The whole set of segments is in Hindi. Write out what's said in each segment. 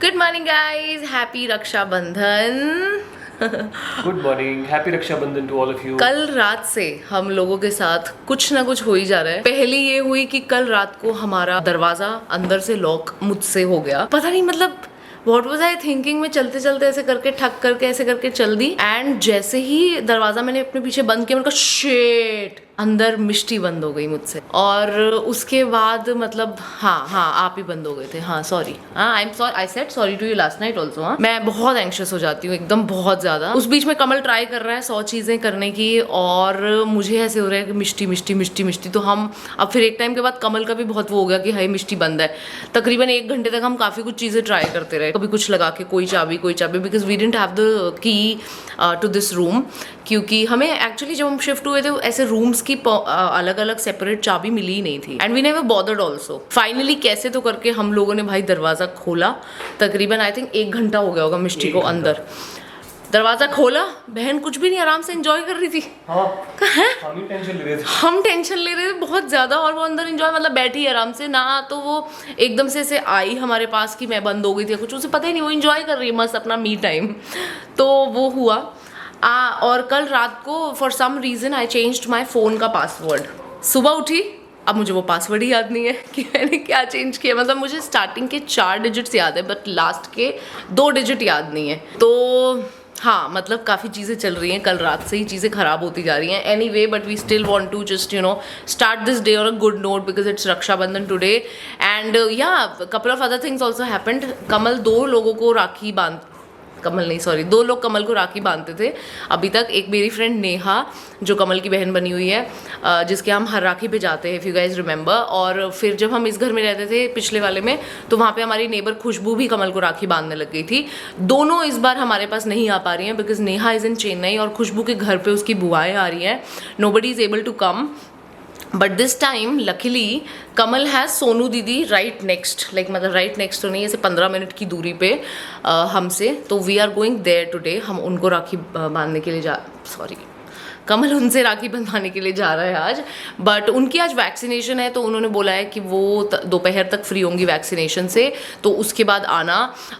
Good morning guys, happy Rakshabandhan. Good morning, happy Rakshabandhan to all of you. कल रात से हम लोगों के साथ कुछ ना कुछ हो ही जा रहा है। पहली ये हुई कि कल रात को हमारा दरवाजा अंदर से लॉक मुझसे हो गया। पता नहीं मतलब व्हाट वाज आई थिंकिंग, में चलते चलते ऐसे करके ठक करके ऐसे करके चल दी एंड जैसे ही दरवाजा मैंने अपने पीछे बंद किया, मैंने कहा शिट, अंदर मिष्टी बंद हो गई मुझसे। और उसके बाद मतलब हाँ आप ही बंद हो गए थे। हाँ sorry, I am sorry, I said sorry to you last night also. हाँ, मैं बहुत एंग्शियस हो जाती हूँ एकदम, बहुत ज्यादा। उस बीच में कमल ट्राई कर रहा है 100 चीजें करने की और मुझे ऐसे हो रहा है कि मिष्टी मिष्टी मिष्टी मिष्टी। तो हम अब फिर एक टाइम के बाद कमल का भी बहुत वो हो गया कि हाय मिष्टी बंद है। तकरीबन 1 घंटे तक हम काफी कुछ चीजें ट्राई करते रहे, कभी कुछ लगा के कोई चाबी, because we didn't have the key to this room. क्योंकि हमें एक्चुअली जब हम शिफ्ट हुए थे ऐसे रूम्स की अलग अलग सेपरेट चाबी मिली ही नहीं थी and we never bothered also. Finally कैसे तो करके हम लोगों ने भाई दरवाजा खोला। तकरीबन आई थिंक 1 घंटा हो गया होगा मिष्टी को अंदर। दरवाजा खोला, बहन कुछ भी नहीं, आराम से एंजॉय कर रही थी। हाँ, हम ही टेंशन ले रहे थे। हम टेंशन ले रहे थे बहुत ज्यादा और वो अंदर एंजॉय, मतलब बैठी आराम से ना। तो वो एकदम से ऐसे आई हमारे पास कि मैं बंद हो गई थी कुछ, उसे पता ही नहीं, वो एंजॉय कर रही है मस्त अपना मी टाइम। तो वो हुआ। और कल रात को for some reason I changed my phone का पासवर्ड। सुबह उठी, अब मुझे वो पासवर्ड ही याद नहीं है कि मैंने क्या चेंज किया। मतलब मुझे स्टार्टिंग के 4 डिजिट्स याद है बट लास्ट के 2 डिजिट याद नहीं है। तो हाँ, मतलब काफ़ी चीज़ें चल रही हैं, कल रात से ही चीज़ें ख़राब होती जा रही हैं। Anyway, but we still want to just start this day on a good note because it's Raksha Bandhan today and yeah couple of other things also happened. Kamal 2 लोगों को राखी बांध, कमल नहीं सॉरी 2 लोग कमल को राखी बांधते थे अभी तक। एक मेरी फ्रेंड नेहा जो कमल की बहन बनी हुई है, जिसके हम हर राखी पे जाते हैं, इफ़ यू गाइज रिमेंबर। और फिर जब हम इस घर में रहते थे पिछले वाले में, तो वहाँ पे हमारी नेबर खुशबू भी कमल को राखी बांधने लग गई थी। दोनों इस बार हमारे पास नहीं आ पा रही हैं because Neha is in Chennai और खुशबू के घर पे उसकी बुआएं आ रही हैं। Nobody is able to come but this time luckily Kamal has Sonu didi right next, like मतलब राइट नेक्स्ट तो नहीं, ऐसे 15 मिनट की दूरी पे हमसे। तो we are going there today. हम उनको राखी बांधने के लिए कमल उनसे राखी बंधवाने के लिए जा रहा है आज। बट उनकी आज वैक्सीनेशन है तो उन्होंने बोला है कि वो दोपहर तक फ्री होंगी वैक्सीनेशन से, तो उसके बाद आना।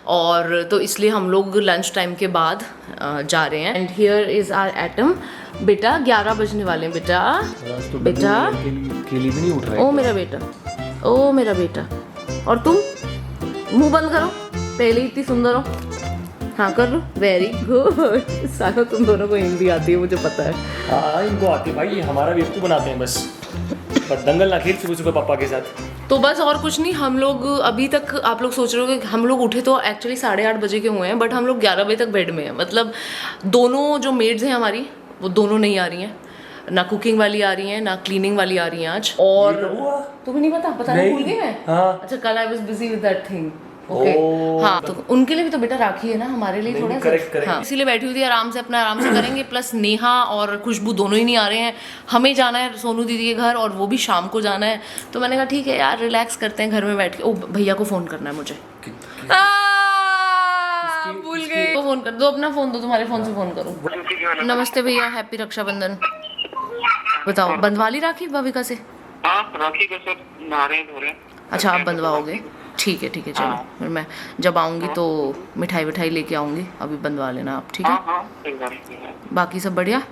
और तो इसलिए हम लोग लंच टाइम के बाद जा रहे हैं। And here is our atom. बेटा 11 बजने वाले हैं बेटा। तो बेटा केली भी नहीं उठ रहा है। ओ मेरा बेटा, ओ मेरा बेटा। और तुम मुंह बंद करो, पहले ही इतनी सुंदर हो। हाँ कर लो, वेरी गुड। सारा तुम दोनों को हिंदी आती है मुझे पता है। हाँ इनको आती है भाई, ये हमारा बेवकूफ़ बनाते हैं बस। पर दंगल ना खेल सुबह सुबह पापा के साथ। तो बस और कुछ नहीं। हम लोग अभी तक, आप लोग सोच रहे हो कि हम लोग उठे तो एक्चुअली 8:30 बजे के हुए हैं बट हम लोग 11 बजे तक बेड में हैं। मतलब दोनों जो मेड्स हैं हमारी, वो दोनों नहीं आ रही हैं, ना कुकिंग वाली आ रही हैं ना क्लीनिंग वाली आ रही हैं आज। और तुम्हें नहीं पता नहीं भूल गई मैं। हाँ। अच्छा, कल I was busy with that thing. Okay हाँ, तो उनके लिए भी तो बेटा राखी है ना, हमारे लिए थोड़ा सा। हाँ, इसीलिए बैठी हुई थी, आराम से करेंगे। प्लस नेहा और खुशबू दोनों ही नहीं आ रहे हैं, हमें जाना है सोनू दीदी के घर और वो भी शाम को जाना है। तो मैंने कहा ठीक है यार, रिलैक्स करते हैं घर में बैठ के। ओ भैया को फ़ोन करना है मुझे। भूल गए। तो फ़ोन कर दो, अपना फ़ोन दो, तुम्हारे फ़ोन से फ़ोन करो। नमस्ते भैया, हैप्पी रक्षाबंधन। बताओ, बंधवा ली राखी भाविका से? राखी का सब नहा रहे धो रहे। अच्छा, आप बंधवाओगे? ठीक है चलो। फिर मैं जब आऊँगी तो मिठाई विठाई लेके आऊँगी, अभी बंधवा लेना आप, ठीक है? बाकी सब बढ़िया?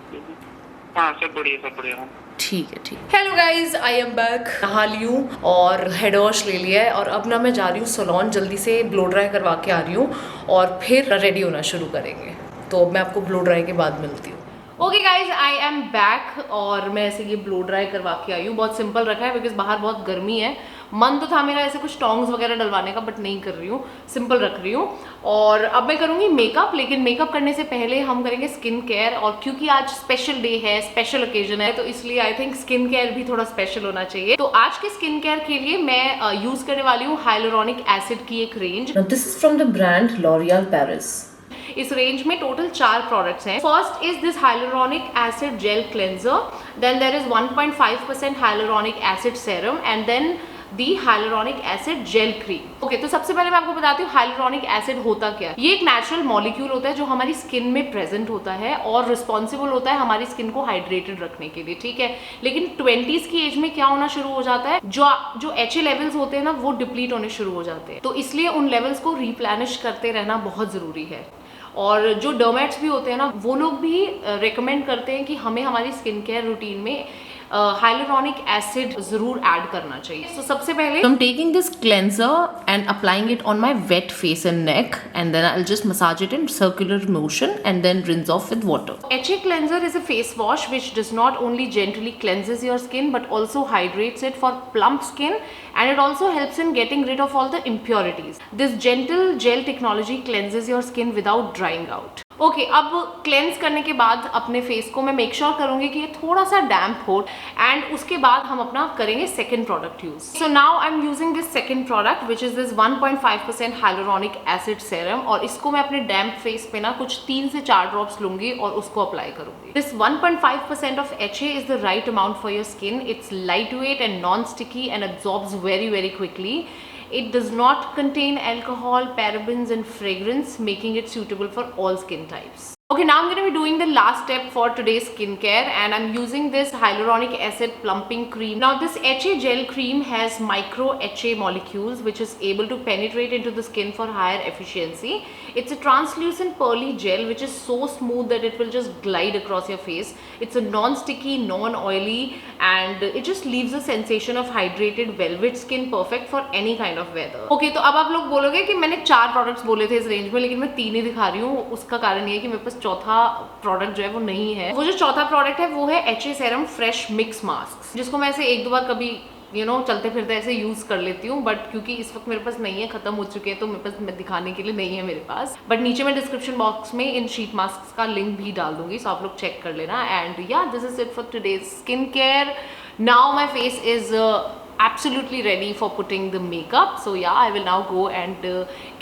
हाँ सब बढ़िया। ठीक है। Hello guys, I am back. नहा ली हूँ और हेड वॉश ले लिया है और अब ना मैं जा रही हूँ सलोन, जल्दी से ब्लो ड्राई करवा के आ रही हूँ और फिर रेडी होना शुरू करेंगे। तो मैं आपको ब्लो ड्राई के बाद मिलती हूँ। Okay guys, I am back और मैं ऐसे ये ब्लो ड्राई करवा के आई हूँ। बहुत सिंपल रखा है बिकॉज बाहर बहुत गर्मी है। मन तो था मेरा ऐसे कुछ टोंग्स वगैरह डलवाने का बट नहीं कर रही हूँ, सिंपल रख रही हूँ। और अब मैं करूँगी मेकअप, लेकिन मेकअप करने से पहले हम करेंगे स्किन केयर। और क्योंकि आज स्पेशल डे है, स्पेशल ओकेजन है, तो इसलिए आई थिंक स्किन केयर भी थोड़ा स्पेशल होना चाहिए। तो आज के स्किन केयर के लिए मैं यूज करने वाली हूँ हाइलुरोनिक एसिड की एक range. This is from the brand L'Oreal Paris. इस रेंज में टोटल 4 प्रोडक्ट्स हैं। First is this hyaluronic acid gel cleanser, then there is 1.5% hyaluronic acid serum and then the hyaluronic acid gel cream. Okay, तो सबसे पहले मैं आपको बताती हूँ हाइलुरोनिक एसिड होता क्या है। ये एक नेचुरल मॉलिक्यूल होता है जो हमारी स्किन में प्रेजेंट होता है और रिस्पॉन्सिबल होता है हमारी स्किन को हाइड्रेटेड रखने के लिए, ठीक है। लेकिन 20s की एज में क्या होना शुरू हो जाता है, जो HA लेवल्स होते हैं ना वो डिप्लीट होने शुरू हो जाते हैं, तो इसलिए उन लेवल्स को रिप्लेनिश करते रहना बहुत जरूरी है। और जो डर्मेट्स भी होते हैं ना वो लोग भी रेकमेंड करते हैं कि हमें हमारी स्किन केयर रूटीन में हाइलुरोनिक एसिड जरूर ऐड करना चाहिए। So, सबसे पहले I'm taking this cleanser and applying it on my wet face and neck, and then I'll just massage it in circular motion and then rinse off with water. HA cleanser is a face wash which does not only gently cleanses your skin but also hydrates it for plump skin, and it also helps in getting rid of all the impurities. This gentle gel technology cleanses your skin without drying out. Okay, अब क्लेंस करने के बाद अपने फेस को मैं मेक श्योर करूंगी कि ये थोड़ा सा डैम्प हो, एंड उसके बाद हम अपना करेंगे second product use. So now I am using this second product which is this 1.5% hyaluronic acid serum, और इसको मैं अपने डैम्प फेस पे ना कुछ 3 से 4 ड्रॉप्स लूंगी और उसको अप्लाई करूंगी। This 1.5% of HA is the right amount for your skin. Its light weight and non sticky and absorbs very very quickly. It does not contain alcohol, parabens and fragrance, making it suitable for all skin types. Okay, now I'm going to be doing the last step for today's skincare, and I'm using this hyaluronic acid plumping cream. Now this HA gel cream has micro HA molecules which is able to penetrate into the skin for higher efficiency. It's a translucent pearly gel which is so smooth that it will just glide across your face. It's a non-sticky, non-oily, and it just leaves a sensation of hydrated velvet skin, perfect for any kind of weather. Okay, तो अब आप लोग बोलोगे कि मैंने 4 प्रोडक्ट्स बोले थे इस रेंज में, लेकिन मैं 3 ही दिखा रही हूँ। उसका कारण ये है कि मेरे पास चौथा प्रोडक्ट जो है वो नहीं है। वो जो चौथा प्रोडक्ट है वो है HA serum fresh mix mask, जिसको मैं ऐसे 1-2 बार कभी चलते फिरते ऐसे यूज कर लेती हूँ, बट क्योंकि इस वक्त मेरे पास नहीं है, खत्म हो चुके हैं, तो मेरे पास मैं दिखाने के लिए नहीं है मेरे पास। बट नीचे मैं डिस्क्रिप्शन बॉक्स में इन शीट मास्क का लिंक भी डाल दूंगी, सो आप लोग चेक कर लेना। एंड या, this is it for today's skin care. Now my face is absolutely ready for putting the makeup, so yeah, I will now go and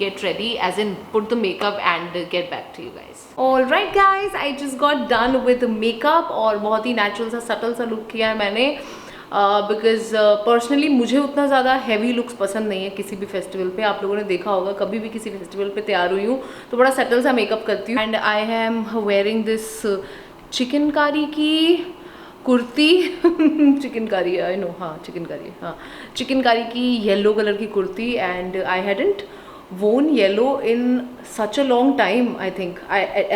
get ready, as in put the makeup and get back to you guys. Alright guys, I just got done with the makeup और बहुत ही natural सा subtle सा look किया है मैंने, बिकॉज पर्सनली मुझे उतना ज़्यादा हैवी लुक्स पसंद नहीं है किसी भी फेस्टिवल पे। आप लोगों ने देखा होगा कभी भी किसी फेस्टिवल पे तैयार हुई हूँ तो बड़ा सटल सा मेकअप करती हूँ। And I am wearing this chikankari की कुर्ती चिकनकारी, आई नो, हाँ चिकनकारी, हाँ चिकनकारी की येलो कलर की kurti. And I hadn't worn yellow in such a long time, I think,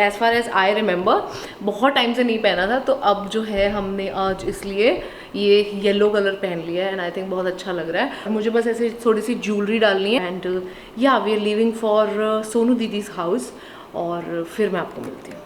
as far as I remember, बहुत टाइम से नहीं पहना था, तो अब जो है हमने आज इसलिए ये येलो कलर पहन लिया है, एंड आई थिंक बहुत अच्छा लग रहा है। मुझे बस ऐसे थोड़ी सी ज्वेलरी डालनी है, and yeah we are living for Sonu didi's house, और फिर मैं आपको मिलती हूँ।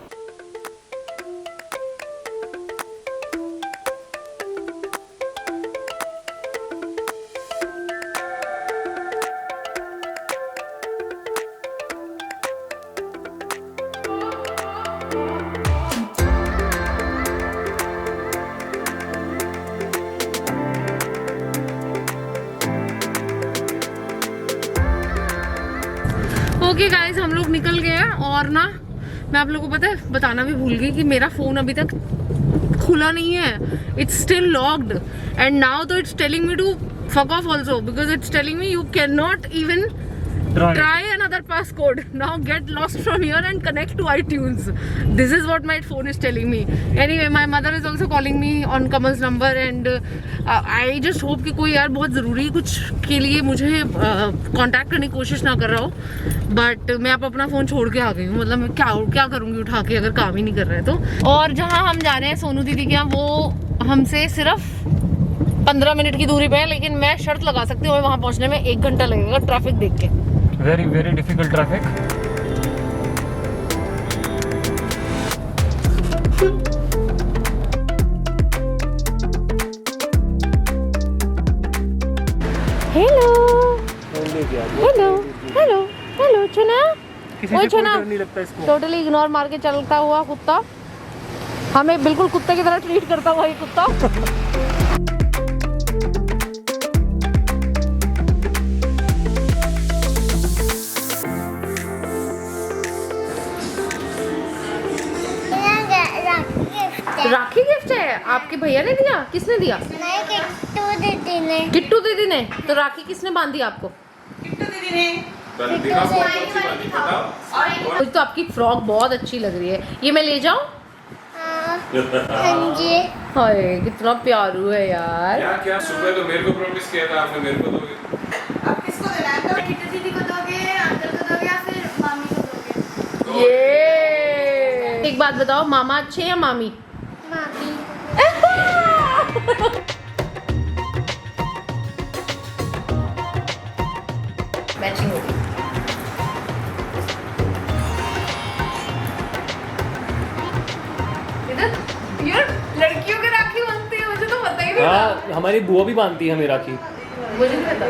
ओके गाइस, हम लोग निकल गए हैं, और ना मैं आप लोगों को पता है बताना भी भूल गई कि मेरा फ़ोन अभी तक खुला नहीं है। It's still locked, and now तो it's telling me to fuck off also, because it's telling me you can not even try another passcode. Now get lost from here and connect to iTunes. This is what my phone is telling me. Anyway, my mother is also calling me on Kamal's number, and I just hope कि कोई यार बहुत ज़रूरी कुछ के लिए मुझे कांटेक्ट करने की कोशिश ना कर रहा हो। बट मैं अब अपना फ़ोन छोड़ के आ गई हूँ, मतलब मैं क्या करूँगी उठा के अगर काम ही नहीं कर रहा है तो। और जहाँ हम जा रहे हैं सोनू दीदी के यहाँ, वो हमसे सिर्फ 15 मिनट की दूरी पे है, लेकिन मैं शर्त लगा सकती हूँ वहाँ पहुँचने में 1 घंटा लगेगा ट्रैफिक देख के। Very very difficult traffic. Hello hello hello hello चुना, किसी से डर नहीं लगता इसको। टोटली इग्नोर मार के चलता हुआ कुत्ता, हमें बिल्कुल कुत्ते की तरह ट्रीट करता हुआ ये कुत्ता। राखी गिफ्ट है? आपके भैया ने दिया? किसने दिया? नहीं, किट्टू दीदी ने। तो राखी किसने बांधी आपको? कुछ तो आपकी फ्रॉक बहुत अच्छी लग रही है, ये मैं ले जाऊं? हाय कितना प्यारू है यार। क्या सुबह तो मेरे को प्रॉमिस किया था आपने, मेरे को दोगे? अब किसको देना है? तो किट्टू दीदी को दोगे, अंकल को दोगे या फिर मामी को दोगे? ये एक बात बताओ, मामा अच्छे या मामी? मामी। मैचिंग होगी। यार लड़कियों के राखी बनती है, मुझे तो पता ही नहीं था। हाँ हमारी बुआ भी बांधती है हमें राखी। मुझे नहीं पता।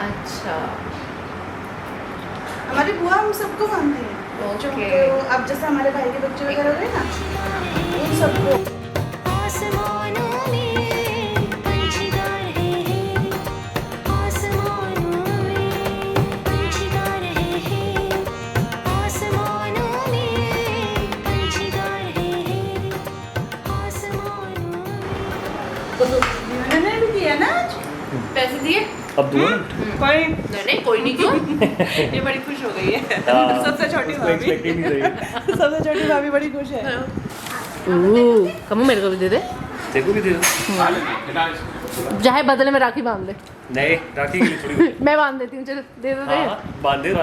अच्छा हमारी बुआ हम सबको बांधती है। ओके। तो अब जैसे हमारे भाई के बच्चे वगैरह हुए ना, उन सबको। मैंने भी दिया ना आज। पैसे दिए? अब दूँ कोई नहीं कोई नहीं, क्यों? ये बड़ी खुश हो गई है। हाँ। सबसे छोटी उसको भाभी, expect ही नहीं थी। सबसे छोटी भाभी बड़ी खुश है। कमो मेरे को भी दे दे, देखो भी दे दो। चाहे बदले में राखी बांध ले। नहीं राखी के लिए थोड़ी। मैं बांध देती हूँ, चलो दे दो। हाँ बांध दे ले।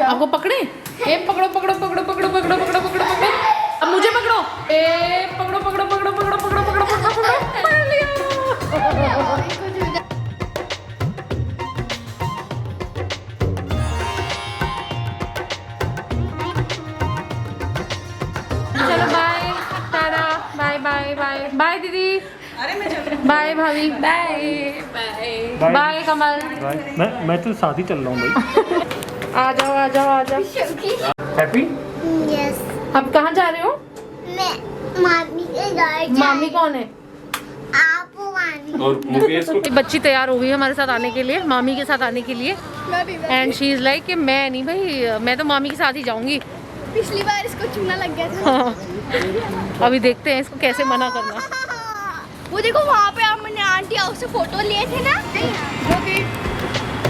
आपको पकड़े? ए पकड़ो पकड़ो पकड़ो पकड़ो पकड़ो पकड़ो पकड़ो पकड़ो, अब मुझे पकड़ो। ए पकड़ो पकड़ो पकड़ो पकड़ो पकड़ो पकड़ो पकड़ो पकड़ो, पकड़ लिया। चलो bye tata, bye bye bye bye didi, अरे मैं चल रही बाय भाभी, बाय बाय बाय कमल। मैं तो साथ ही चल रहा हूँ भाई। आ जाओ आ जाओ आ जाओ। हैप्पी? यस, अब कहाँ जा रहे हो? मैं मामी के घर मामी कौन है? आप मामी। और मुकेश को एक बच्ची तैयार हो गई हमारे साथ आने के लिए, मामी के साथ आने के लिए। एंड शी इज लाइक कि मैं नहीं भाई, मैं तो मामी के साथ ही जाऊंगी। पिछली बार इसको चूना लग गया था। हाँ। अभी देखते हैं इसको कैसे मना करना। वो देखो वहाँ पे हमने आंटी हाउस से फोटो लिए थे ना।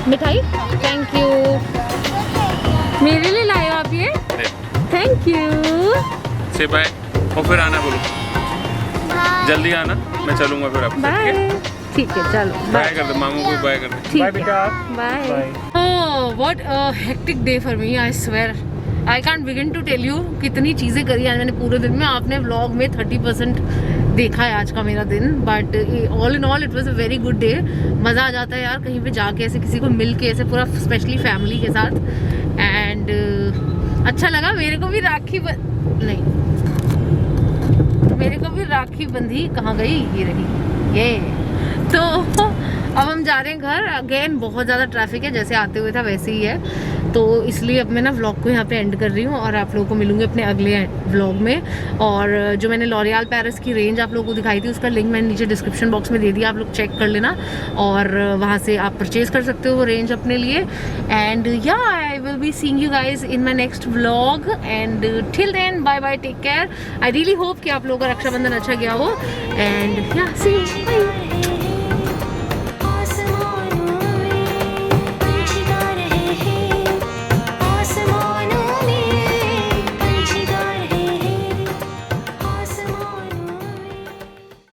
मिठाई थैंक यू, मेरे लिए लाए हो आप ये? Thank you. से बाय और फिर आना बोलो, जल्दी आना, मैं चलूंगा फिर आपसे। बाय। ठीक है चलो बाय कर दो मामू को, बाय कर दो। ठीक बाय है बेटा। Bye. Oh what a hectic day for me, I swear I can't begin to tell you कितनी चीज़ें करी आज मैंने पूरे दिन में। आपने व्लॉग में 30% देखा है आज का मेरा दिन, but all in all it was a very good day. मज़ा आ जाता है यार कहीं पे जाके ऐसे किसी को मिल के, ऐसे पूरा स्पेशली फैमिली के साथ। एंड अच्छा लगा। मेरे को भी राखी नहीं, मेरे को भी राखी बंधी, कहाँ गई? ये रही ये। तो अब हम जा रहे हैं घर। अगेन बहुत ज़्यादा ट्रैफिक है, जैसे आते हुए था वैसे ही है। तो इसलिए अब मैं ना व्लॉग को यहाँ पे एंड कर रही हूँ और आप लोगों को मिलूंगी अपने अगले व्लॉग में। और जो मैंने लॉरियल पेरिस की रेंज आप लोगों को दिखाई थी, उसका लिंक मैंने नीचे डिस्क्रिप्शन बॉक्स में दे दिया, आप लोग चेक कर लेना और वहाँ से आप परचेज कर सकते हो वो रेंज अपने लिए। And yeah I will be seeing you guys in my next vlog. And till then bye bye, take care. I really hope कि आप लोगों का रक्षाबंधन अच्छा गया हो। एंड या सी यू, बाय।